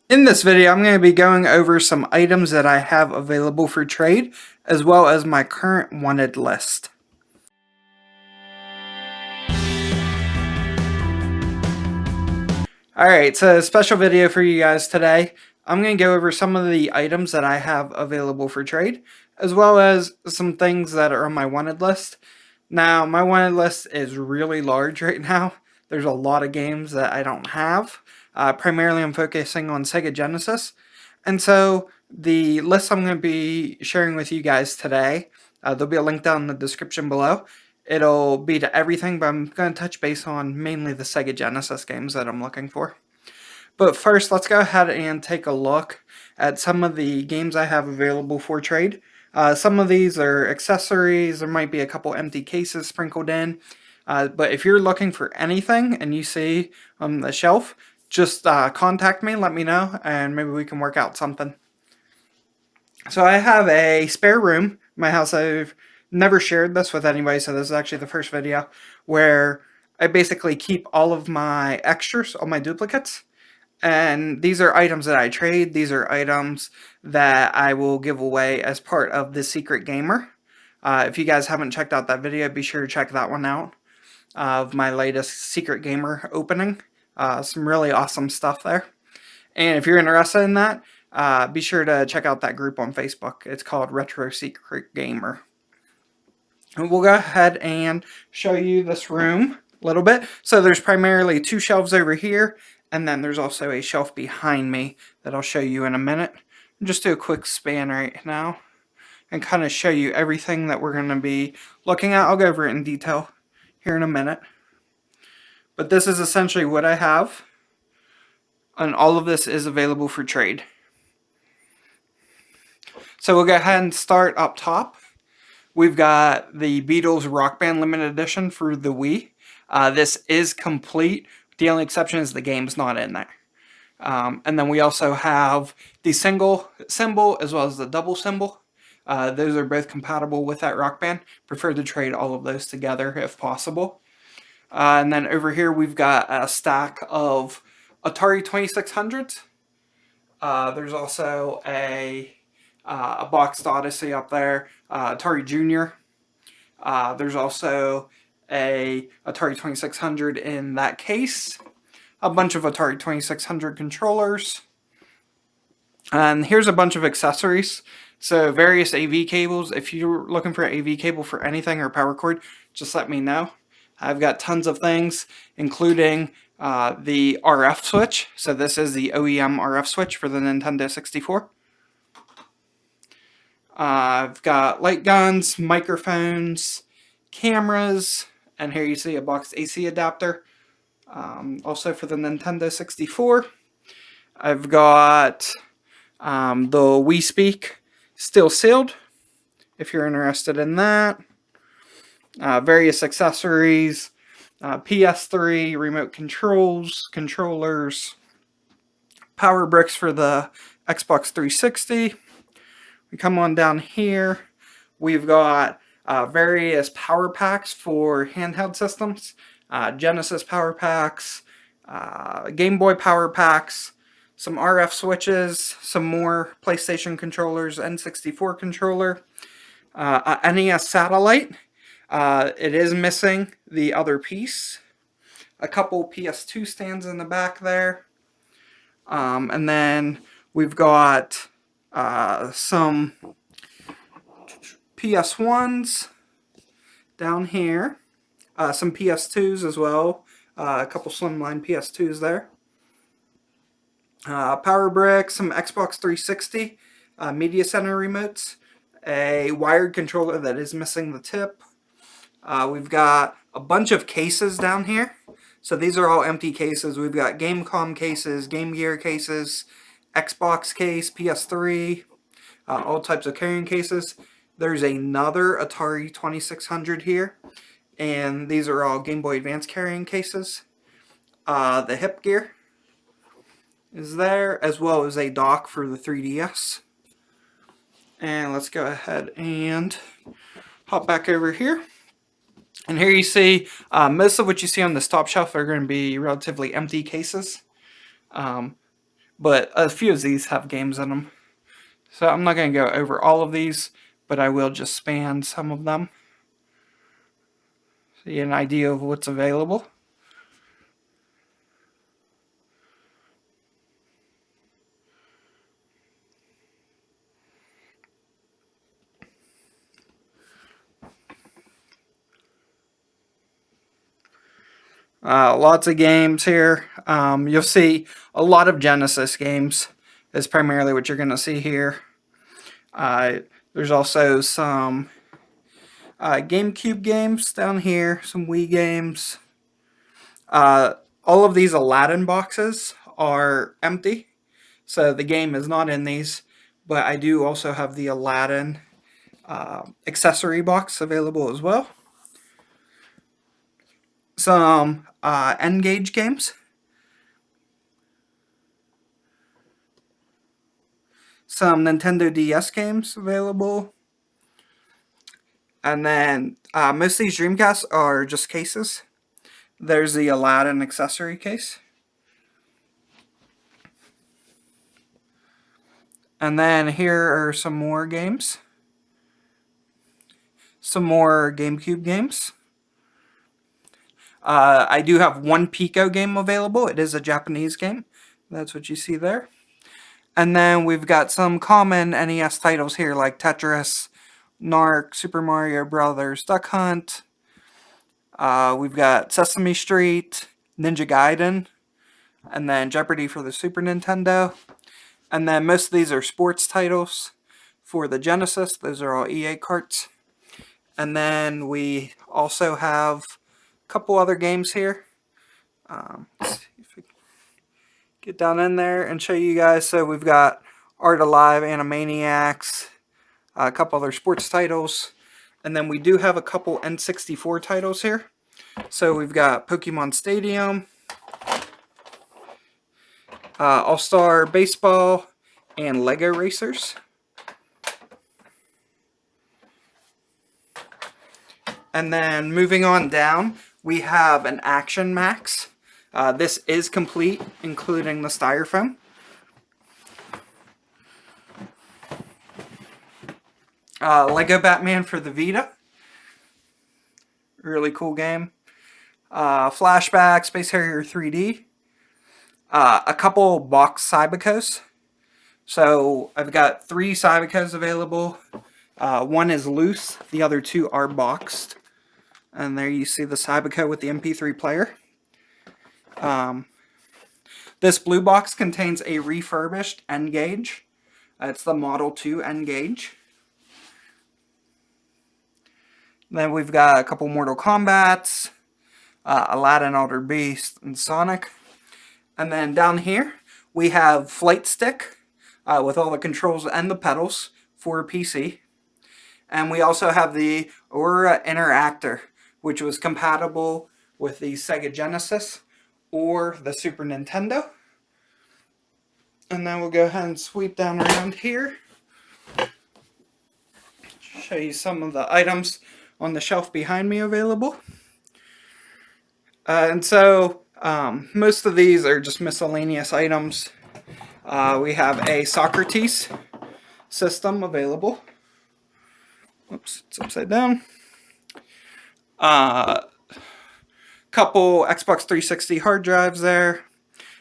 In this video, I'm going to be going over some items that I have available for trade, as well as my current wanted list. Alright, so a special video for you guys today. I'm going to go over some of the items that I have available for trade, as well as some things that are on my wanted list. Now, my wanted list is really large right now. There's a lot of games that I don't have. Primarily, I'm focusing on Sega Genesis. And so, the list I'm going to be sharing with you guys today, there'll be a link down in the description below. It'll be to everything, but I'm going to touch base on mainly the Sega Genesis games that I'm looking for. But first, let's go ahead and take a look at some of the games I have available for trade. Some of these are accessories, there might be a couple empty cases sprinkled in. But if you're looking for anything and you see on the shelf, just contact me, let me know, and maybe we can work out something. So I have a spare room in my house. I've never shared this with anybody, so this is actually the first video where I basically keep all of my extras, all my duplicates. And these are items that I trade. These are items that I will give away as part of the Secret Gamer. If you guys haven't checked out that video, be sure to check that one out of my latest Secret Gamer opening. Some really awesome stuff there. And if you're interested in that, be sure to check out that group on Facebook. It's called Retro Secret Gamer. And we'll go ahead and show you this room a little bit. So there's primarily two shelves over here, and then there's also a shelf behind me that I'll show you in a minute. I'll just do a quick span right now and kind of show you everything that we're going to be looking at. I'll go over it in detail here in a minute. But this is essentially what I have, and all of this is available for trade. So we'll go ahead and start up top. We've got the Beatles Rock Band Limited Edition for the Wii. This is complete. The only exception is the game's not in there. And then we also have the single symbol as well as the double symbol. Those are both compatible with that Rock Band. Prefer to trade all of those together if possible. And then over here we've got a stack of Atari 2600s. There's also a boxed Odyssey up there, Atari Junior. There's also a Atari 2600 in that case, a bunch of Atari 2600 controllers, and here's a bunch of accessories. So various AV cables. If you're looking for an AV cable for anything or power cord, just let me know. I've got tons of things, including the RF switch. So this is the OEM RF switch for the Nintendo 64. I've got light guns, microphones, cameras, and here you see a boxed AC adapter, also for the Nintendo 64. I've got the Wii Speak still sealed, if you're interested in that. Various accessories, PS3, remote controls, controllers, power bricks for the Xbox 360. We come on down here, we've got various power packs for handheld systems, Genesis power packs, Game Boy power packs, some RF switches, some more PlayStation controllers, N64 controller, NES satellite. It is missing the other piece, a couple PS2 stands in the back there, and then we've got some PS1s down here, some PS2s as well, a couple slimline PS2s there, power brick, some Xbox 360 media center remotes, a wired controller that is missing the tip. We've got a bunch of cases down here. So these are all empty cases. We've got Gamecom cases, Game Gear cases, Xbox case, PS3, all types of carrying cases. There's another Atari 2600 here, and these are all Game Boy Advance carrying cases. The hip gear is there, as well as a dock for the 3DS. And let's go ahead and hop back over here. And here you see, most of what you see on this top shelf are going to be relatively empty cases. but a few of these have games in them. So I'm not going to go over all of these, but I will just span some of them so you get an idea of what's available. Lots of games here. You'll see a lot of Genesis games is primarily what you're going to see here. There's also some GameCube games down here, some Wii games. All of these Aladdin boxes are empty, so the game is not in these, but I do also have the Aladdin accessory box available as well. Some N-Gage games. Some Nintendo DS games available. And then most of these Dreamcasts are just cases. There's the Aladdin accessory case. And then here are some more games. Some more GameCube games. I do have one Pico game available. It is a Japanese game. That's what you see there. And then we've got some common NES titles here like Tetris, Narc, Super Mario Brothers, Duck Hunt. We've got Sesame Street, Ninja Gaiden, and then Jeopardy for the Super Nintendo. And then most of these are sports titles for the Genesis. Those are all EA carts. And then we also have a couple other games here. Let's see if we can get down in there and show you guys. So we've got Art Alive, Animaniacs, a couple other sports titles. And then we do have a couple N64 titles here. So we've got Pokemon Stadium, All-Star Baseball, and Lego Racers. And then moving on down, we have an Action Max. This is complete, including the styrofoam. Lego Batman for the Vita. Really cool game. Flashback, Space Harrier 3D. A couple box Cybicos. So I've got 3 Cybicos available. One is loose, the other 2 are boxed. And there you see the Cybico with the MP3 player. This blue box contains a refurbished N-Gage. It's the Model 2 N-Gage. Then we've got a couple Mortal Kombats, Aladdin, Altered Beast, and Sonic. And then down here, we have Flight Stick with all the controls and the pedals for PC. And we also have the Aurora Interactor, which was compatible with the Sega Genesis or the Super Nintendo. And then we'll go ahead and sweep down around here. Show you some of the items on the shelf behind me available. And so most of these are just miscellaneous items. We have a Socrates system available. Oops, it's upside down. Couple Xbox 360 hard drives there.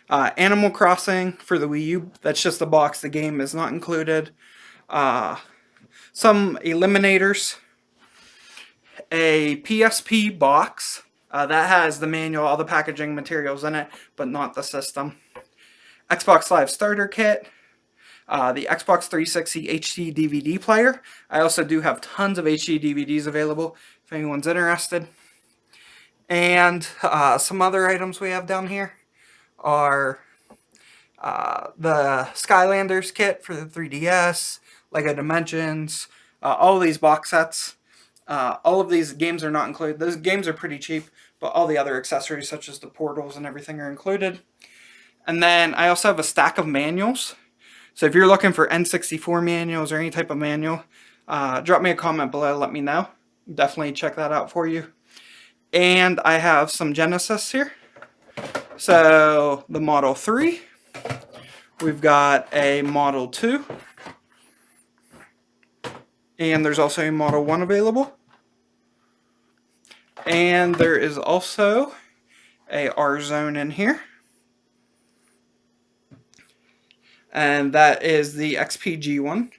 Animal Crossing for the Wii U. That's just the box. The game is not included. Some Eliminators. A PSP box. That has the manual, all the packaging materials in it, but not the system. Xbox Live Starter Kit. The Xbox 360 HD DVD player. I also do have tons of HD DVDs available if anyone's interested. And some other items we have down here are the Skylanders kit for the 3DS, Lego Dimensions, all of these box sets. All of these games are not included. Those games are pretty cheap, but all the other accessories such as the portals and everything are included. And then I also have a stack of manuals. So if you're looking for N64 manuals or any type of manual, drop me a comment below, let me know. Definitely check that out for you. And I have some Genesis here. So the Model 3. We've got a Model 2. And there's also a Model 1 available. And there is also a R-Zone in here. And that is the XPG one.